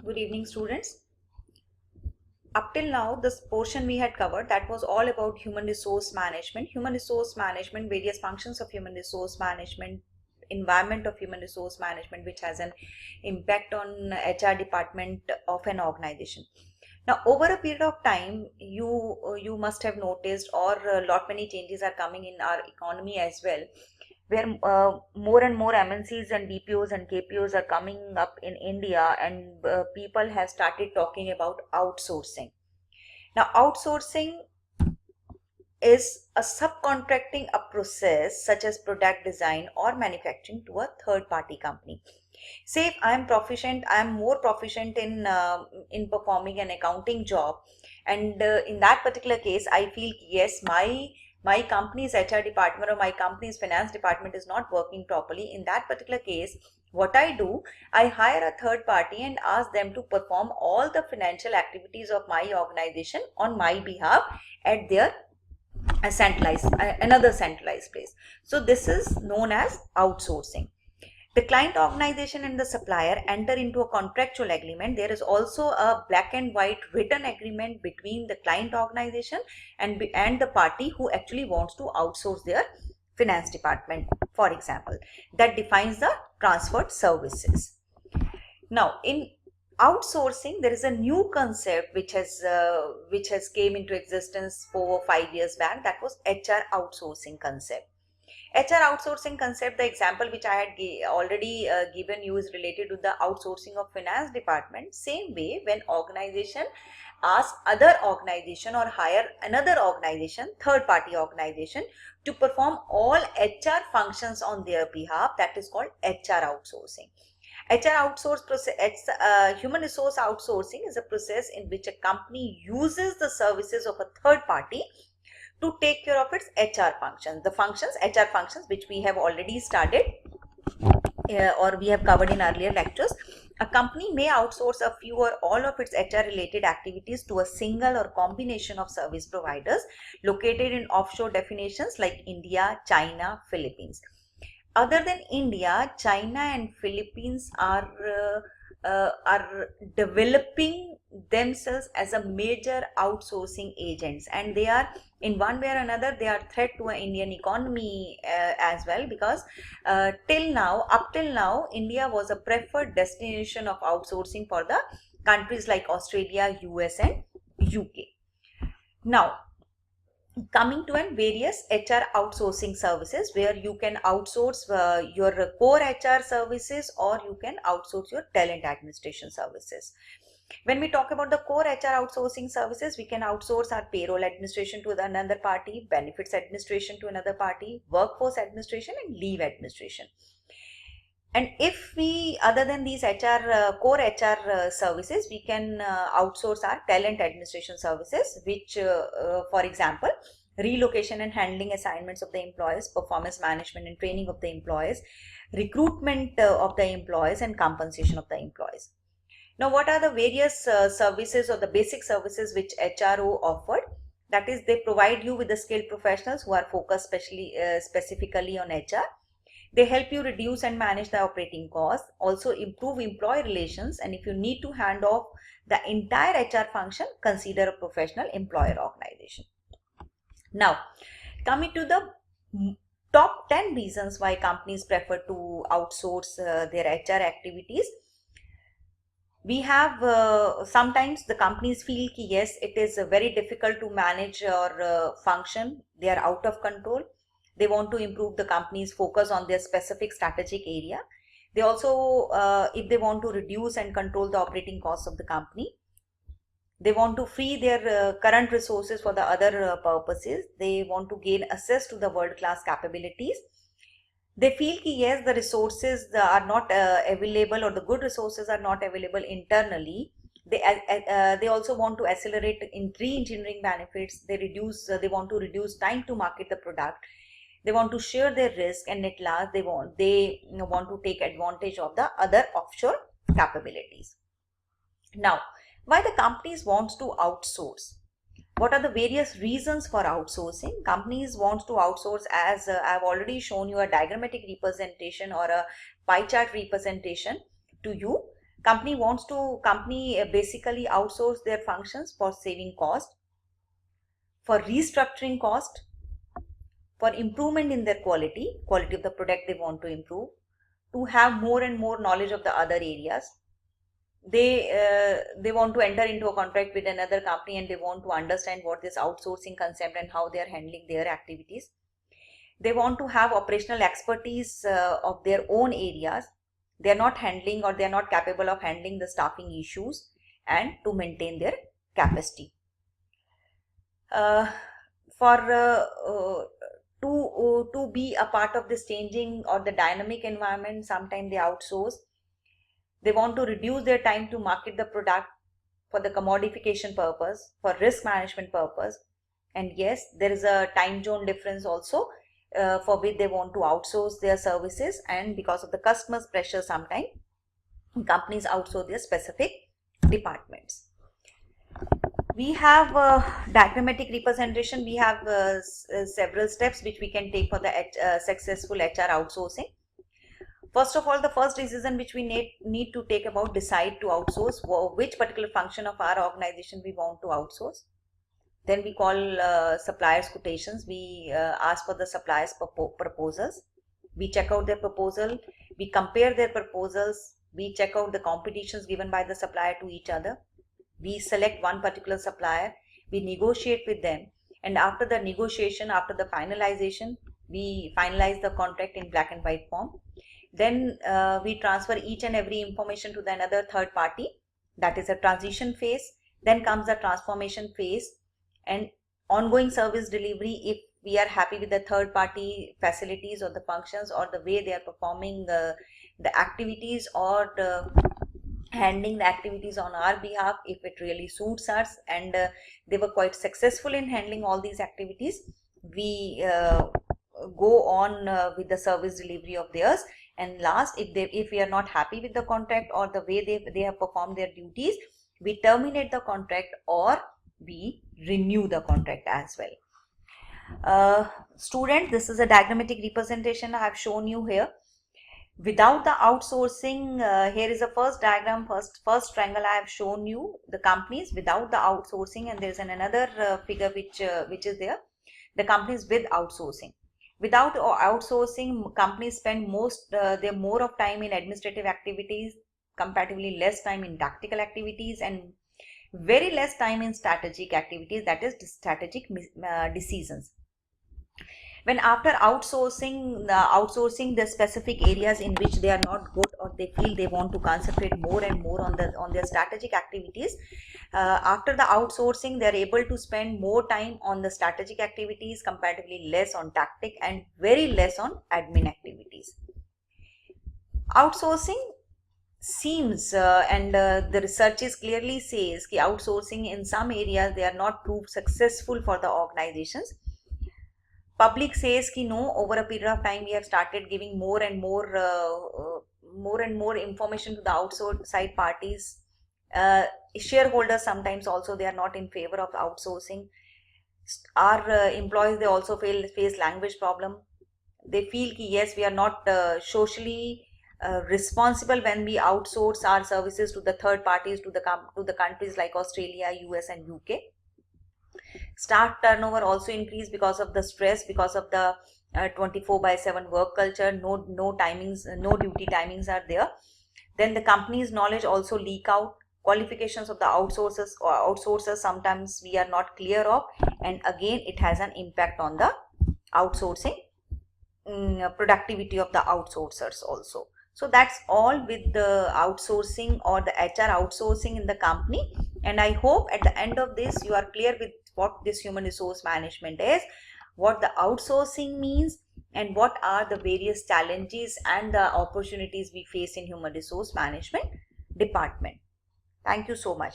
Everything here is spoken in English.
Good evening, students. Up till now, this portion we had covered that was all about human resource management, various functions of human resource management, environment of human resource management, which has an impact on HR department of an organization. Now, over a period of time, you must have noticed, or a lot many changes are coming in our economy as well, where more and more MNCs and BPOs and KPOs are coming up in India, and people have started talking about outsourcing. Now, outsourcing is a subcontracting a process such as product design or manufacturing to a third party company. Say if I am more proficient in performing an accounting job, and in that particular case I feel yes, my company's HR department or my company's finance department is not working properly. In that particular case, what I do, I hire a third party and ask them to perform all the financial activities of my organization on my behalf at their another centralized place. So this is known as outsourcing. The client organization and the supplier enter into a contractual agreement. There is also a black and white written agreement between the client organization and the party who actually wants to outsource their finance department, for example, that defines the transferred services. Now, in outsourcing, there is a new concept which has came into existence 4 or 5 years back. That was HR outsourcing concept. HR outsourcing concept, the example which I had already given you is related to the outsourcing of finance department. Same way, when organization ask other organization or hire another organization, third party organization, to perform all HR functions on their behalf, that is called HR outsourcing. HR outsource process, human resource outsourcing is a process in which a company uses the services of a third party to take care of its HR functions. The HR functions, which we have already started or we have covered in earlier lectures. A company may outsource a few or all of its HR related activities to a single or combination of service providers located in offshore destinations like India, China, Philippines. Other than India, China and Philippines are developing themselves as a major outsourcing agents, and they are, in one way or another, they are threat to an Indian economy as well, because up till now, India was a preferred destination of outsourcing for the countries like Australia, US and UK. Now, coming to various HR outsourcing services, where you can outsource your core HR services, or you can outsource your talent administration services. When we talk about the core HR outsourcing services, we can outsource our payroll administration to another party, benefits administration to another party, workforce administration and leave administration. And if we, other than these core HR services, we can outsource our talent administration services, which, for example, relocation and handling assignments of the employees, performance management and training of the employees, recruitment of the employees, and compensation of the employees. Now, what are the various services or the basic services which HRO offered? That is, they provide you with the skilled professionals who are focused specifically on HR. They help you reduce and manage the operating costs, also improve employee relations, and if you need to hand off the entire HR function, consider a professional employer organization. Now, coming to the top 10 reasons why companies prefer to outsource their HR activities. We have sometimes the companies feel ki yes, it is very difficult to manage your function. They are out of control. They want to improve the company's focus on their specific strategic area. They also, if they want to reduce and control the operating costs of the company, they want to free their current resources for the other purposes. They want to gain access to the world-class capabilities. They feel that yes, the resources are not available, or the good resources are not available internally. They also want to accelerate in re-engineering benefits. They want to reduce time to market the product. They want to share their risk, and at last they want to take advantage of the other offshore capabilities. Now, why the companies want to outsource? What are the various reasons for outsourcing? Companies want to outsource, as I've already shown you a diagrammatic representation or a pie chart representation to you. Company basically outsource their functions for saving cost, for restructuring cost, for improvement in their quality of the product they want to improve, to have more and more knowledge of the other areas. They want to enter into a contract with another company and they want to understand what this outsourcing concept and how they are handling their activities. They want to have operational expertise of their own areas. They are not handling, or they are not capable of handling the staffing issues, and to maintain their capacity. To be a part of this changing or the dynamic environment, sometimes they outsource. They want to reduce their time to market the product for the commodification purpose, for risk management purpose. And yes, there is a time zone difference also, for which they want to outsource their services, and because of the customer's pressure, sometimes companies outsource their specific departments. We have diagrammatic representation. We have several steps which we can take for the successful HR outsourcing. First of all, the first decision which we need to take about decide to outsource which particular function of our organization we want to outsource. Then we call suppliers quotations. We ask for the suppliers proposals. We check out their proposal. We compare their proposals. We check out the competitions given by the supplier to each other. We select one particular supplier. We negotiate with them. And after the negotiation, after the finalization, we finalize the contract in black and white form. Then we transfer each and every information to the another third party. That is a transition phase. Then comes the transformation phase and ongoing service delivery. If we are happy with the third party facilities or the functions or the way they are performing the activities, or handling the activities on our behalf, if it really suits us and they were quite successful in handling all these activities, we go on with the service delivery of theirs. And last, if we are not happy with the contract or the way they have performed their duties, we terminate the contract or we renew the contract as well. Student, this is a diagrammatic representation I have shown you here. Without the outsourcing, here is the first diagram, first triangle I have shown you, the companies without the outsourcing, and there is another figure which is there, the companies with outsourcing. Without outsourcing, companies spend more of time in administrative activities, comparatively less time in tactical activities, and very less time in strategic activities, that is strategic decisions. When after outsourcing the specific areas in which they are not good, or they feel they want to concentrate more and more on their strategic activities, after the outsourcing they are able to spend more time on the strategic activities, comparatively less on tactic, and very less on admin activities. Outsourcing seems the researches clearly says that outsourcing in some areas they are not proved successful for the organizations. Public says ki no, over a period of time we have started giving more and more information to the outside parties. Shareholders sometimes also, they are not in favor of outsourcing. Our employees, they also face language problem. They feel ki yes, we are not socially responsible when we outsource our services to the third parties, to the countries like Australia, US and UK. Staff turnover also increased because of the stress, because of the 24/7 work culture. No timings, no duty timings are there. Then the company's knowledge also leak out. Qualifications of the outsourcers sometimes we are not clear of, and again it has an impact on the outsourcing productivity of the outsourcers also. So that's all with the outsourcing or the HR outsourcing in the company. And I hope at the end of this you are clear with what this human resource management is, what the outsourcing means, and what are the various challenges and the opportunities we face in human resource management department. Thank you so much.